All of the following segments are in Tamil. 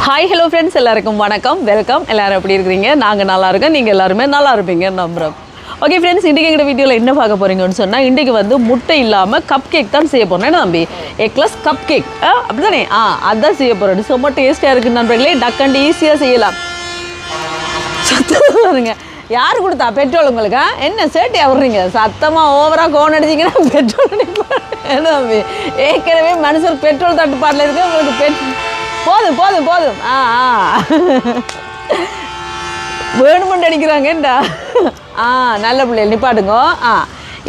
ஹாய் ஹலோ ஃப்ரெண்ட்ஸ், எல்லாருக்கும் வணக்கம், வெல்கம். எல்லோரும் எப்படி இருக்கிறீங்க? நாங்கள் நல்லா இருக்கோம், நீங்கள் எல்லாருமே நல்லா இருப்பீங்கன்னு நம்புகிறோம். ஓகே ஃப்ரெண்ட்ஸ், இன்றைக்கி எங்கள் வீடியோவில் என்ன பார்க்க போகிறீங்கன்னு சொன்னால், இன்றைக்கி வந்து முட்டை இல்லாமல் கப் கேக் தான் செய்ய போகிறோம். என்ன தம்பி, எக்லஸ் கப் கேக் அப்படி தானே? அதுதான் செய்ய போகிறோம். ரொம்ப டேஸ்ட்டாக இருக்குது நண்பர்களே, டக்கண்டு ஈஸியாக செய்யலாம். பாருங்க, யார் கொடுத்தா பெட்ரோல் உங்களுக்கு? என்ன சேட்டையாக விட்றீங்க? சத்தமாக ஓவராக கோன் அடிச்சிங்கன்னா பெட்ரோல் என்ன தம்பி, ஏற்கனவே மனுஷர் பெட்ரோல் தட்டுப்பாட்டில் இருக்குது, உங்களுக்கு போதும் போதும் போதும் வேணுமெண்டு அடிக்கிறாங்கண்டா. நல்ல பிள்ளைகள் நிப்பாட்டுங்க.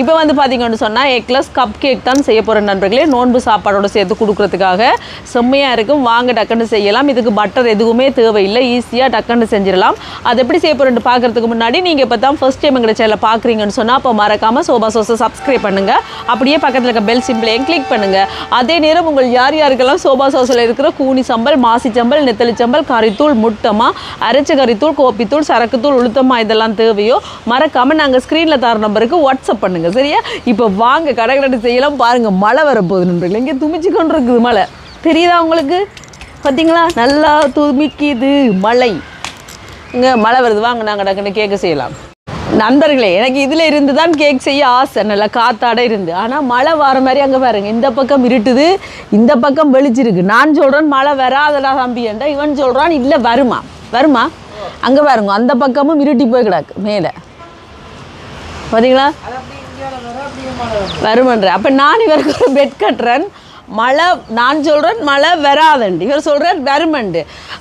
இப்போ வந்து பார்த்தீங்கன்னு சொன்னால் எக்லஸ் கப் கேக் தான் செய்ய போகிற நண்பர்களே, நோன்பு சாப்பாடோடு சேர்த்து கொடுக்குறதுக்காக செம்மையாக இருக்கும். வாங்க டக்குன்னு செய்யலாம். இதுக்கு பட்டர் எதுவுமே தேவையில்லை, ஈஸியாக டக்குன்னு செஞ்சிடலாம். அது எப்படி செய்ய போகிறேன்னு பார்க்குறதுக்கு முன்னாடி நீங்கள் இப்போ தான் ஃபஸ்ட் டைம் எங்களை சேனலை பார்க்குறீங்கன்னு சொன்னால் அப்போ மறக்காமல் சோபா சோஸை சப்ஸ்கிரைப் பண்ணுங்கள். அப்படியே பக்கத்தில் இருக்க பெல் சிம்பிளையும் கிளிக் பண்ணுங்கள். அதே நேரம் உங்கள் யாருக்கெல்லாம் சோபா சோஸில் இருக்கிற கூனி சம்பல், மாசி சம்பல், நெத்தலி சம்பல், கறித்தூள், முட்டமா, அரைச்ச கறித்தூள், கோப்பித்தூள், சரக்குத்தூள், உளுத்தமா இதெல்லாம் தேவையோ மறக்காமல் நாங்கள் ஸ்க்ரீனில் தர நம்பருக்கு வாட்ஸ்அப் பண்ணுங்கள். சரியா? இப்போ வாங்க கடற்கரை செய்யலாம். பாருங்க, மழை வரப்போகுது நண்பர்களே. இங்கே துமிச்சு கொண்டு இருக்குது மழை. தெரியுதா உங்களுக்கு? பார்த்தீங்களா? நல்லா துமிக்குது மழை. இங்கே மழை வருது. வாங்க நாங்கள் டக்குன்னு கேக்கு செய்யலாம். நண்பர்களே, எனக்கு இதில் இருந்து தான் கேக் செய்ய ஆசை, நல்லா காத்தாட இருந்து. ஆனால் மழை வர மாதிரி அங்கே பாருங்க, இந்த பக்கம் இருட்டுது, இந்த பக்கம் வெளிச்சிருக்கு. நான் சொல்கிறேன் மழை வராதடா தம்பியண்டா, இவன் சொல்கிறான் இல்லை வருமா வருமா. அங்கே பாருங்க, அந்த பக்கமும் இருட்டி போய் கிடக்கு மேலே. பார்த்தீங்களா? வருமன்ற. அப்போ நான் இவருக்கு ஒரு பெட் கட்டுறேன். மழை நான் சொல்கிறேன் மழை வராதண்டு, இவர் சொல்கிறார் வருமண்டு.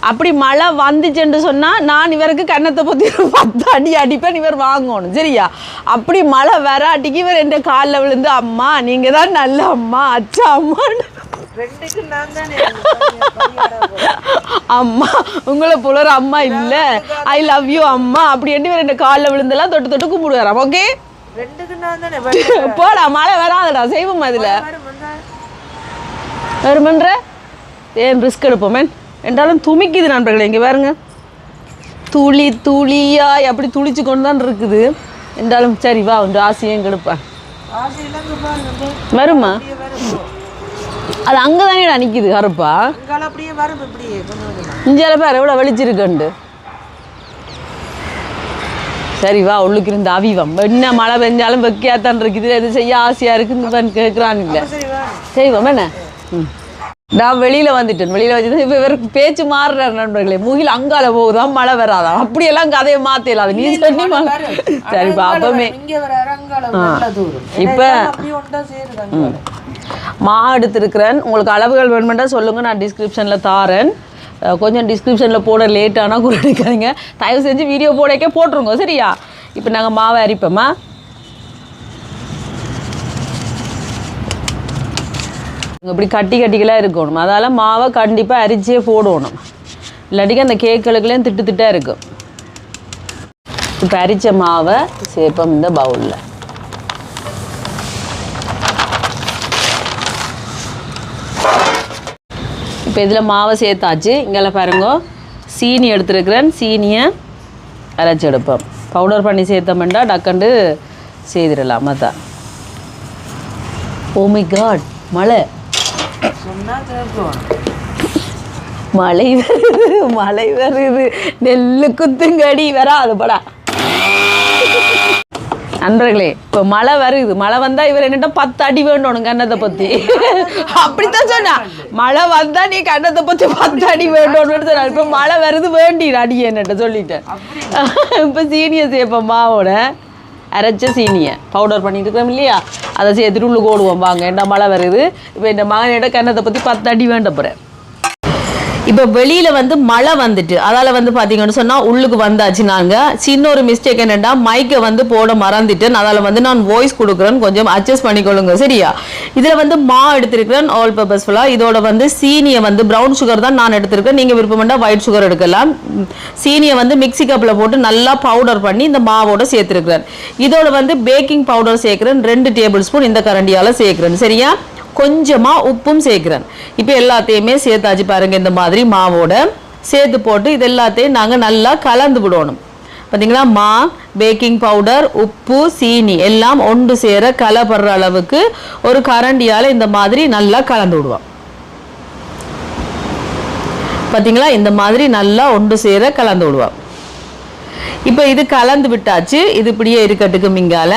அப்படி மழை வந்துச்சுன்னு சொன்னால் நான் இவருக்கு கன்னத்தை பற்றி 10 அடி அடிப்பேன், இவர் வாங்கணும். சரியா? அப்படி மழை வராட்டிக்கு இவர் என் காலில் விழுந்து அம்மா நீங்கள் தான் நல்ல அம்மா, அச்சா அம்மான்னு அம்மா உங்களை போல ஒரு அம்மா இல்லை, ஐ லவ் யூ அம்மா அப்படி என்று இவர் என் காலில் விழுந்தெல்லாம் தொட்டு தொட்டு கும்பிடுவாராம். ஓகே போடா, மழை வராதடா, செய்வோம். அதில் வருமன்ற ஏன் ரிஸ்க் எடுப்போமே என்றாலும் துமிக்குது நண்பர்களே. இங்கே பாருங்க, துளி துளியாய் அப்படி துளிச்சு கொண்டு தான் இருக்குது. என்றாலும் சரி வா, ஒன்று ஆசையும் கெடுப்பேன். வருமா? அது அங்கே தானே நிற்கிது கருப்பா. இஞ்சால பேர் எவ்வளோ வெளிச்சிருக்கண்டு. சரி வா, உள்ளுக்கு இருந்து அவிவம். என்ன மழை பெஞ்சாலும் வெக்கையாத்தான் இருக்குது, எது செய்ய ஆசையாக இருக்குன்னு கேட்குறான். இல்லை செய்வோம் என்ன. நான் வெளியில் வந்துட்டேன். வெளியில் வச்சு இப்போ இவருக்கு பேச்சு மாறுறாரு நண்பர்களே. மூகில் அங்கால போகுதான் மழை வராதான், அப்படியெல்லாம் கதையை மாற்றலாம். நீ சொல்லி சரிப்பா. அப்பமே இப்போ மா எடுத்துருக்கிறேன். உங்களுக்கு அளவுகள் வேணுமெண்டா சொல்லுங்கள், நான் டிஸ்கிரிப்ஷனில் தாரேன். கொஞ்சம் டிஸ்கிரிப்ஷனில் போட லேட் ஆனால் கூட எடுக்காதீங்க, தயவு செஞ்சு வீடியோ போடக்கே போட்டுருங்க. சரியா? இப்போ நாங்கள் மாவை அரிப்போம்மா. இப்படி கட்டி கட்டிக்கெல்லாம் இருக்கணும், அதால் மாவை கண்டிப்பாக அரிச்சே போடணும், இல்லாட்டிக்கு அந்த கேக்களுக்குலேயும் திட்டு திட்டாக இருக்கும். இப்போ அரித்த மாவை சேர்ப்போம் இந்த பவுலில். இப்போ இதில் மாவை சேர்த்தாச்சு. இங்கெல்லாம் பாருங்க, சீனி எடுத்துருக்கிறேன். சீனியை அரைச்சி எடுப்போம். பவுடர் பண்ணி சேர்த்தோம்னா டக்கண்டு செய்திடலாம். தான் ஓ மை காட், மழை மழை வருது, மழை வருது, நெல்லு குத்துங்கடி வராது படா. நண்பர்களே, இப்போ மழை வருது. மழை வந்தால் இவர் என்னட்ட 10 அடி வேண்டணும் கன்னத்தை பற்றி. அப்படித்தான் சொன்னா, மழை வந்தால் நீ கன்னத்தை பற்றி 10 அடி வேண்டணும்னு சொன்னா. இப்போ மழை வருது, வேண்டி அடி என்னட்ட சொல்லிட்டேன். இப்போ சீனியை சேர்ப்போம். மாவோட அரைச்ச சீனியை பவுடர் பண்ணிட்டு இருக்கோம் இல்லையா, அதை சேர்த்துட்டு உள்ளுக்கு ஓடுவோம். வாங்க, என்ன மழை வருது. இப்போ இந்த மகனோட கன்னத்தை பற்றி 10 அடி வேண்ட போகிறேன். இப்போ வெளியில் வந்து மழை வந்துட்டு, அதால் வந்து பார்த்தீங்கன்னு சொன்னால் உள்ளுக்கு வந்தாச்சு. நாங்கள் சின்ன ஒரு மிஸ்டேக் என்னென்னா, மைக்கை வந்து போட மறந்துட்டேன். அதால் வந்து நான் வாய்ஸ் கொடுக்குறேன், கொஞ்சம் அட்ஜஸ்ட் பண்ணிக்கொள்ளுங்க. சரியா? இதில் வந்து மா எடுத்திருக்கிறேன் ஆல் பர்பஸ்ஃபுல்லாக. இதோட வந்து சீனியை வந்து ப்ரௌன் சுகர் தான் நான் எடுத்திருக்கேன். நீங்கள் விருப்பம்னா ஒயிட் சுகர் எடுக்கலாம். சீனியை வந்து மிக்சி கப்பில் போட்டு நல்லா பவுடர் பண்ணி இந்த மாவோட சேர்த்துருக்கிறேன். இதோட வந்து பேக்கிங் பவுடர் சேர்க்குறேன், 2 டேபிள் ஸ்பூன் இந்த கரண்டியால் சேர்க்குறேன். சரியா? கொஞ்சமாக உப்பும் சேர்க்குறேன். இப்போ எல்லாத்தையுமே சேர்த்தாச்சு பாருங்கள். இந்த மாதிரி மாவோட சேர்த்து போட்டு இது எல்லாத்தையும் நாங்கள் நல்லா கலந்து விடணும். பார்த்தீங்களா? மா, பேக்கிங் பவுடர், உப்பு, சீனி எல்லாம் ஒன்று சேர கலப்படுற அளவுக்கு ஒரு கரண்டியால் இந்த மாதிரி நல்லா கலந்து விடுவோம். பார்த்தீங்களா இந்த மாதிரி நல்லா ஒன்று சேர கலந்து விடுவோம். இப்போ இது கலந்து விட்டாச்சு. இது இப்படியே இருக்கட்டுக்கு மிங்கால.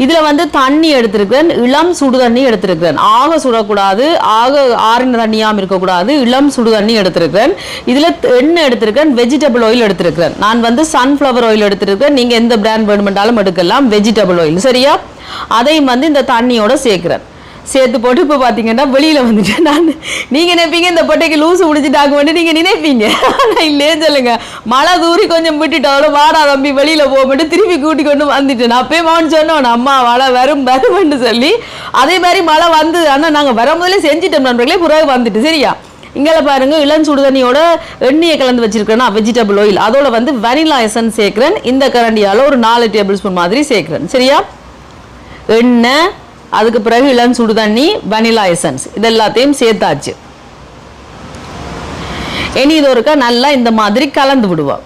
இதில் வந்து தண்ணி எடுத்துருக்கிறேன், இளம் சுடு தண்ணி எடுத்துருக்கிறேன். ஆக சுடக்கூடாது, ஆக ஆறின தண்ணியாகவும் இருக்கக்கூடாது, இளம் சுடு தண்ணி எடுத்துருக்கிறேன். இதில் எண்ணெய் எடுத்துருக்கிறேன், வெஜிடபிள் ஆயில் எடுத்துருக்கிறேன். நான் வந்து சன்ஃப்ளவர் ஆயில் எடுத்துருக்கிறேன். நீங்கள் எந்த பிராண்ட் வேணுமென்றாலும் எடுக்கலாம், வெஜிடபிள் ஆயில். சரியா? அதையும் வந்து இந்த தண்ணியோட சேர்க்குறேன். சேர்த்து போட்டு இப்போ பார்த்தீங்கன்னா வெளியில் வந்துட்டு நான் நீங்கள் நினைப்பீங்க இந்த பொட்டைக்கு லூஸு முடிச்சுட்டாங்க வந்து நீங்கள் நினைப்பீங்க. ஆனால் இல்லையே சொல்லுங்க, மழை தூரி கொஞ்சம் விட்டுட்டோட வாடா தம்பி வெளியில் போகப்பட்டு திருப்பி கூட்டி கொண்டு வந்துட்டேன். அப்பயே மகன் சொன்னோம் அம்மா மழை வரும்னு சொல்லி. அதே மாதிரி மழை வந்து ஆனால் நாங்கள் வர முதலே செஞ்சுட்டோம் நண்பர்களே, பிறகு வந்துட்டு. சரியா? இங்கே பாருங்க இளம் சுடுதண்ணியோட எண்ணெயை கலந்து வச்சிருக்கிறேன்னா வெஜிடபிள் ஆயில், அதோட வந்து வெனிலா எசன்ஸ் சேர்க்குறேன். இந்த கரண்டியால் ஒரு 4 டேபிள் ஸ்பூன் மாதிரி சேர்க்குறேன். சரியா? எண்ணெய், அதுக்கு பிறகு இளம் சுடு தண்ணி, வனிலா எசன்ஸ், இது எல்லாத்தையும் சேர்த்தாச்சு. இனி இது ஒருக்கா நல்லா இந்த மாதிரி கலந்து விடுவோம்.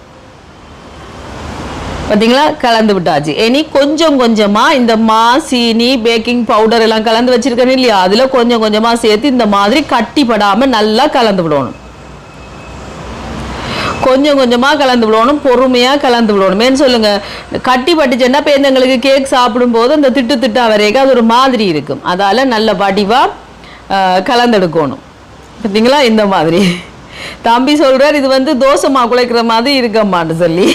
பார்த்தீங்களா? கலந்து விட்டாச்சு. இனி கொஞ்சம் கொஞ்சமாக இந்த சீனி, பேக்கிங் பவுடர் எல்லாம் கலந்து வச்சிருக்கேன் இல்லையா, அதில் கொஞ்சம் கொஞ்சமாக சேர்த்து இந்த மாதிரி கட்டிப்படாமல் நல்லா கலந்து விடணும். கொஞ்சம் கொஞ்சமாக கலந்து விடணும், பொறுமையாக கலந்து விடணும். ஏன்னு சொல்லுங்க, கட்டி பட்டுச்சுன்னா இப்போ எங்களுக்கு கேக் சாப்பிடும்போது அந்த திட்டு வரைக்கும் அது ஒரு மாதிரி இருக்கும். அதால் நல்ல வடிவாக கலந்தெடுக்கணும். பார்த்தீங்களா? இந்த மாதிரி தம்பி சொல்கிறார் இது வந்து தோசைமா குழைக்கிற மாதிரி இருக்கம்மான்னு சொல்லி.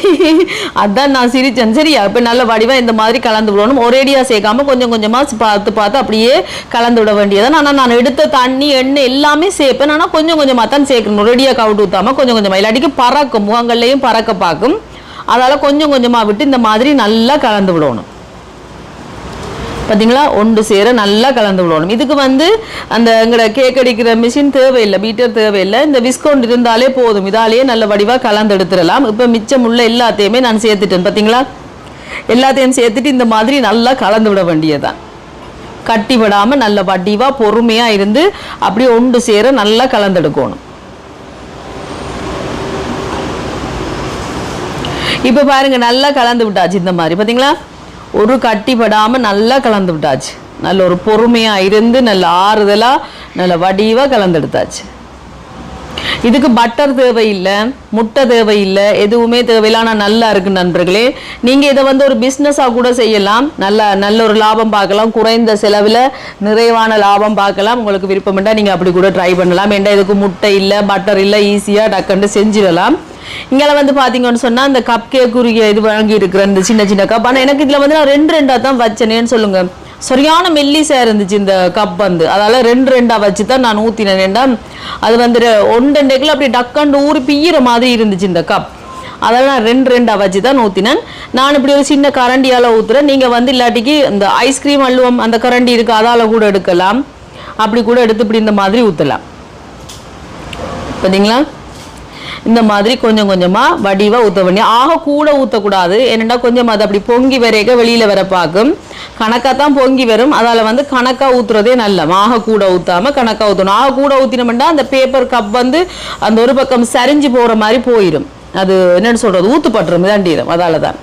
அதான் நான் சிரிச்சேன். சரியா? இப்போ நல்ல வடிவாக இந்த மாதிரி கலந்து விடணும். ஒரேடியாக சேர்க்காம கொஞ்சம் கொஞ்சமாக பார்த்து அப்படியே கலந்து விட வேண்டியதான். ஆனால் நான் எடுத்த தண்ணி எண்ணெய் எல்லாமே சேர்ப்பேன். ஆனால் கொஞ்சம் கொஞ்சமாக தான் சேர்க்கணும். ஒரேடியாக கவுட்டு ஊற்றாமல் கொஞ்சம் கொஞ்சமாக, இல்லாட்டிக்கு பறக்கும், முகங்கள்லையும் பறக்க பார்க்கும். அதால் கொஞ்சம் கொஞ்சமாக விட்டு இந்த மாதிரி நல்லா கலந்து விடணும். பார்த்தீங்களா? ஒன்று சேர நல்லா கலந்து விடணும். இதுக்கு வந்து அந்த எங்களோட கேக் அடிக்கிற மிஷின் தேவையில்லை, பீட்டர் தேவையில்லை. இந்த விஸ்கவுண்ட் இருந்தாலே போதும். இதாலேயே நல்ல வடிவாக கலந்து எடுத்துடலாம். இப்போ மிச்சம் உள்ள எல்லாத்தையுமே நான் சேர்த்துட்டேன். பார்த்தீங்களா? எல்லாத்தையும் சேர்த்துட்டு இந்த மாதிரி நல்லா கலந்து விட வேண்டியதுதான். கட்டி விடாமல் நல்ல வடிவாக பொறுமையாக இருந்து அப்படியே ஒன்று சேர நல்லா கலந்தெடுக்கணும். இப்போ பாருங்க நல்லா கலந்து விட்டாச்சு. இந்த மாதிரி பார்த்தீங்களா? ஒரு கட்டிப்படாமல் நல்லா கலந்து விட்டாச்சு. நல்ல ஒரு பொறுமையாக இருந்து நல்ல ஆறுதலாக நல்ல வடிவாக கலந்தெடுத்தாச்சு. இதுக்கு பட்டர் தேவையில்லை, முட்டை தேவையில்லை, எதுவுமே தேவையில்லை. ஆனால் நல்லா இருக்கு நண்பர்களே. நீங்கள் இதை வந்து ஒரு பிஸ்னஸாக கூட செய்யலாம். நல்ல ஒரு லாபம் பார்க்கலாம், குறைந்த செலவில் நிறைவான லாபம் பார்க்கலாம். உங்களுக்கு விருப்பம்ண்டா நீங்கள் அப்படி கூட ட்ரை பண்ணலாம். ஏன்டா இதுக்கு முட்டை இல்லை, பட்டர் இல்லை, ஈஸியாக டக்குன்னு செஞ்சிடலாம். இங்கே வந்து பார்த்தீங்கன்னு சொன்னால் இந்த கப் கேக்குரிய இது வாங்கி இருக்கிற இந்த சின்ன சின்ன கப். ஆனால் எனக்கு இதில் வந்து நான் 2 தான் வச்சேனேன்னு சொல்லுங்க. சரியான மெல்லிசாக இருந்துச்சு இந்த கப் வந்து. அதால் 2 வச்சு தான் நான் ஊற்றினேன். ஏன்டா அது வந்து 1-2 அப்படி டக்கண்டு ஊறி பிய்யிற மாதிரி இருந்துச்சு இந்த கப். அதெல்லாம் நான் 2 வச்சு தான் ஊற்றினேன். நான் இப்படி ஒரு சின்ன கரண்டியால் ஊற்றுறேன். நீங்கள் வந்து இல்லாட்டிக்கு இந்த ஐஸ்கிரீம் அல்வம் அந்த கரண்டி இருக்குது, அதால் கூட எடுக்கலாம். அப்படி கூட எடுத்து இப்படி இந்த மாதிரி ஊற்றலாம். பார்த்தீங்களா? இந்த மாதிரி கொஞ்சம் கொஞ்சமாக வடிவாக ஊற்ற வேண்டிய. ஆக கூட ஊற்றக்கூடாது. என்னென்னா கொஞ்சம் அது அப்படி பொங்கி வரைக்க வெளியில் வர பார்க்கும். கணக்காக தான் பொங்கி வரும். அதால் வந்து கணக்காக ஊற்றுறதே நல்ல. ஆக கூட ஊற்றாமல் கணக்காக ஊற்றணும். ஆக கூட ஊற்றினோம்னா அந்த பேப்பர் கப் வந்து அந்த ஒரு பக்கம் சரிஞ்சு போகிற மாதிரி போயிடும். அது என்னென்னு சொல்கிறது, ஊற்றுப்பட்டுரும், இதாண்டிடும். அதால் தான்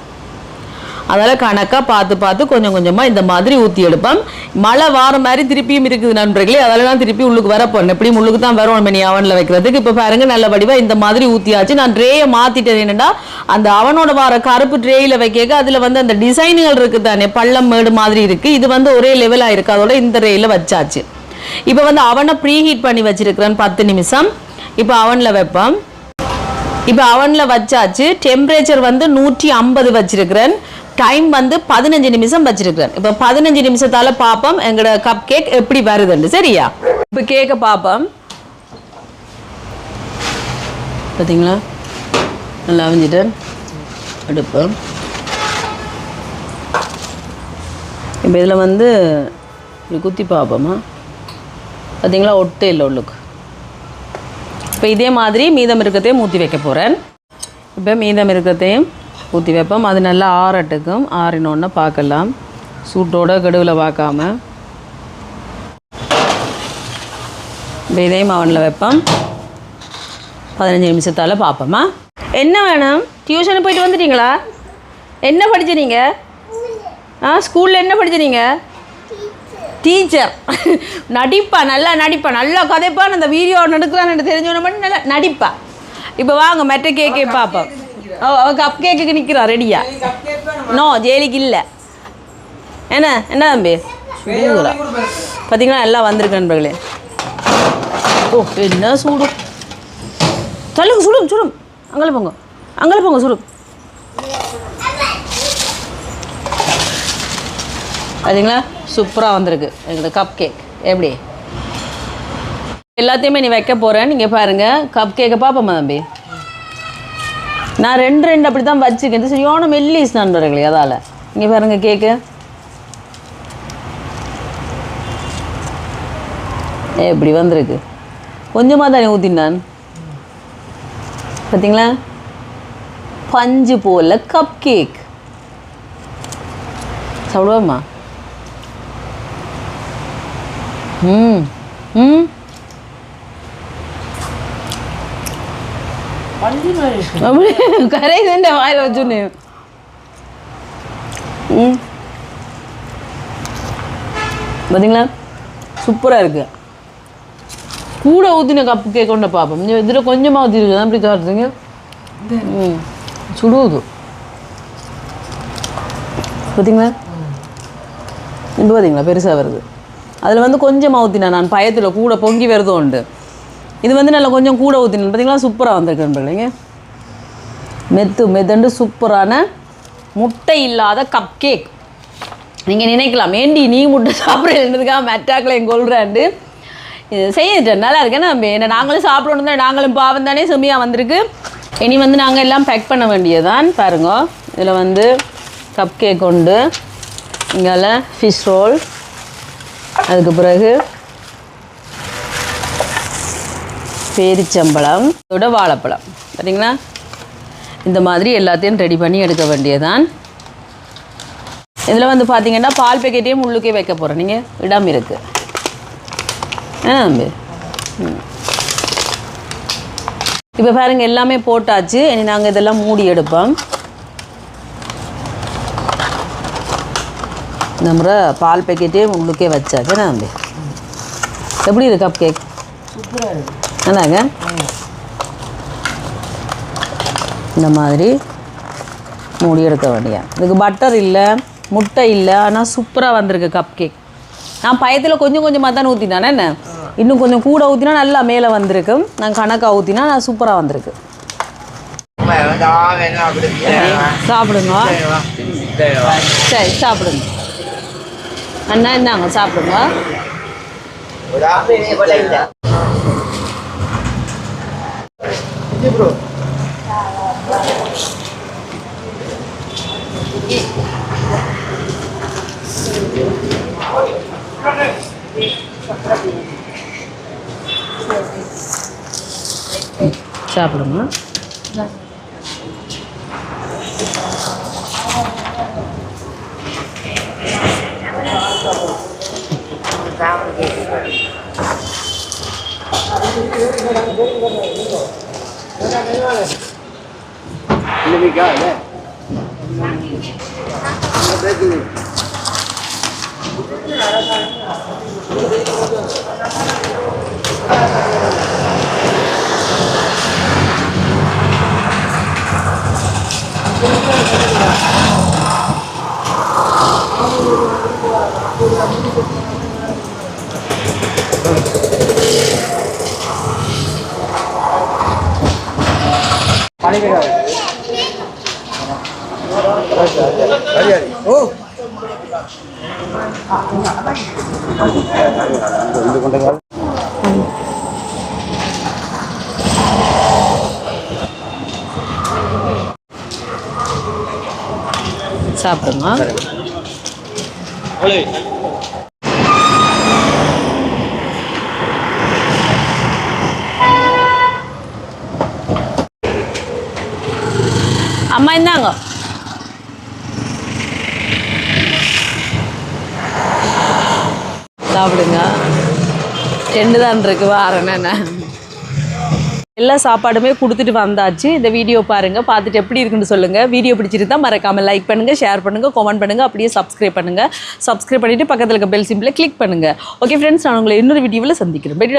அதெல்லாம் கணக்காக பார்த்து கொஞ்சம் கொஞ்சமாக இந்த மாதிரி ஊற்றி எடுப்பேன். மழை வார மாதிரி திருப்பியும் இருக்குது நண்பர்களே. அதெல்லாம் திருப்பி உள்ளுக்கு வரப்போம். எப்படியும் உள்ளுக்கு தான் வரும் மணி அவனில் வைக்கிறதுக்கு. இப்போ பாருங்க நல்ல வடிவாக இந்த மாதிரி ஊற்றியாச்சு. நான் ட்ரேயை மாற்றிட்டேன். என்னென்னா அந்த அவனோட வர கருப்பு ட்ரேயில் வைக்க அதில் வந்து அந்த டிசைனுகள் இருக்குது தானே, பள்ளம் மேடு மாதிரி இருக்குது. இது வந்து ஒரே லெவலாக இருக்குது. அதோட இந்த ட்ரேயில் வச்சாச்சு. இப்போ வந்து அவனை ப்ரீ ஹீட் பண்ணி வச்சிருக்கிறேன் 10 நிமிஷம். இப்போ அவனில் வைப்பேன். இப்போ அவனில் வச்சாச்சு. டெம்பரேச்சர் வந்து 150 வச்சிருக்கிறேன். டைம் வந்து 15 நிமிஷம் வச்சிருக்கிறேன். இப்போ 15 நிமிஷத்தால் பார்ப்போம் எங்களோட கப் கேக் எப்படி வருதுன்னு. சரியா? இப்போ கேக்கை பார்ப்போம். பார்த்தீங்களா? நல்லா அவிஞ்சிட்டேன். எடுப்போம். இப்போ இதில் வந்து இப்படி குத்தி பார்ப்போமா? பார்த்தீங்களா? ஒட்டே இல்லை உள்ளுக்கு. இப்போ இதே மாதிரி மீதம் இருக்கிறதையும் ஊற்றி வைக்க போகிறேன். இப்போ மீதம் இருக்கிறதையும் ஊற்றி வைப்போம். அது நல்லா ஆறட்டுக்கும். ஆறினோன்னு பார்க்கலாம், சூட்டோட கடுவில் பார்க்காம. இப்போ இதையும் அவனில் வைப்போம். 15 நிமிஷத்தால் பார்ப்போமா? என்ன வேணும்? டியூஷனுக்கு போயிட்டு வந்துட்டீங்களா? என்ன படிச்ச நீங்கள்? ஸ்கூலில் என்ன படிச்ச நீங்கள்? டீச்சர். நடிப்பா, நல்லா நடிப்பா, நல்லா கதைப்பான்னு அந்த வீடியோ நடக்கிறான்னு தெரிஞ்சவன மட்டும் நல்லா நடிப்பா. இப்போ வாங்க மற்ற கேக்கே பார்ப்போம். அவ கப் கேக்குக்கு நிற்கிறா ரெடியா? நோ ஜெயிலுக்கு இல்லை. என்ன தம்பி சூடுங்களா பார்த்தீங்கன்னா எல்லாம் வந்திருக்கு நண்பர்களே. ஓ என்ன சூடு சொல்லுங்க. சுடும் அங்கே போங்க சுடும். பார்த்தீங்களா சூப்பராக வந்திருக்கு எங்களோட கப் கேக். எப்படி எல்லாத்தையுமே நீ வைக்க போகிறேன். நீங்கள் பாருங்கள் கப் கேக்கை பார்ப்போம்மா தம்பி. நான் ரெண்டு அப்படி தான் வச்சுருக்கேன். இது சரியான மெல்லிஸ் நண்பர்களே. அதால் இங்கே பாருங்கள் கேக்கு எப்படி வந்திருக்கு. கொஞ்சமாக தானே ஊற்றினான் பார்த்தீங்களா? பஞ்சு போல் கப் கேக் சாப்பிடுவோம்மா. கரையுதுன்ற வாயில் வச்சுன்னு பார்த்தீங்களா சூப்பராக இருக்கு. கூட ஊற்றின கப்பு கேக் கொண்டு பார்ப்போம். இதில் கொஞ்சமாக ஊற்றிருக்கு அப்படி சாப்பிட்றீங்க. சுடுவது பார்த்தீங்களா? இப்போ பார்த்தீங்களா பெருசாக வருது. அதில் வந்து கொஞ்சமாக ஊற்றினேன் நான் பயத்தில் கூட பொங்கி வருதோ உண்டு. இது வந்து நல்லா கொஞ்சம் கூட ஊற்றினேன் பார்த்தீங்களா? சூப்பராக வந்திருக்குன்றீங்க. மெத்துண்டு சூப்பரான முட்டை இல்லாத கப் கேக். நீங்கள் நினைக்கலாம் ஏண்டி நீ முட்டை சாப்பிட்றதுக்காக மெட்டாக்கில் எங்கள் கொள்றாண்டு இது செய்துட்டேன். நல்லா இருக்கேன்னா என்ன நாங்களும் சாப்பிடணும் தான். நாங்களும் பாவம் தானே செம்மியாக வந்திருக்கு. இனி வந்து நாங்கள் எல்லாம் பேக் பண்ண வேண்டியதான். பாருங்க இதில் வந்து கப் கேக் உண்டு, இங்கால ஃபிஷ் ரோல், அதுக்கு பிறகு பேரிச்சம்பழம், இதோட வாழைப்பழம். பார்த்தீங்களா? இந்த மாதிரி எல்லாத்தையும் ரெடி பண்ணி எடுக்க வேண்டியதான். இதில் வந்து பார்த்தீங்கன்னா பால் பேக்கெட்டையும் உள்ளுக்கே வைக்க போகிறேன். நீங்கள் இடம் இருக்குது தம்பி. இப்போ பாருங்கள் எல்லாமே போட்டாச்சு. இனி நாங்கள் இதெல்லாம் மூடி எடுப்போம். இந்த முறை பால் பேக்கெட்டே உள்ளுக்கே வச்சாச்சு தம்பி. எப்படி இருக்கு கப் கேக்? சூப்பராக இருக்கு. நல்லாங்க. இந்த மாதிரி மூடி எடுக்க வேண்டிய. இதுக்கு பட்டர் இல்லை, முட்டை இல்லை, ஆனால் சூப்பராக வந்திருக்கு கப் கேக். நான் பயத்தில் கொஞ்சமாக தான் ஊற்றினானே. என்ன இன்னும் கொஞ்சம் கூட ஊற்றினா நல்லா மேலே வந்திருக்கு. நான் கணக்காக ஊற்றினா நான் சூப்பராக வந்திருக்கு. சாப்பிடுங்க. சரி சாப்பிடுங்க அண்ணா. இந்தாங்க சாப்பிடுங்க. சாப்பிடுங்க. சாப்பிடுங்க. அம்மா இந்தாங்க. சாப்பிடுங்க. 2 தான் இருக்கு வாரேன். என்ன எல்லா சாப்பாடுமே கொடுத்துட்டு வந்தாச்சு. இந்த வீடியோ பாருங்கள், பார்த்துட்டு எப்படி இருக்குன்னு சொல்லுங்கள். வீடியோ பிடிச்சிருந்தா மறக்காமல் லைக் பண்ணுங்கள், ஷேர் பண்ணுங்கள், கமெண்ட் பண்ணுங்கள், அப்படியே சப்ஸ்கிரைப் பண்ணுங்கள். சப்ஸ்கிரைப் பண்ணிவிட்டு பக்கத்தில் இருக்க பெல் சிம்பிளை கிளிக் பண்ணுங்கள். ஓகே ஃப்ரெண்ட்ஸ், நான் உங்களை இன்னொரு வீடியோவில் சந்திக்கிறேன். பை.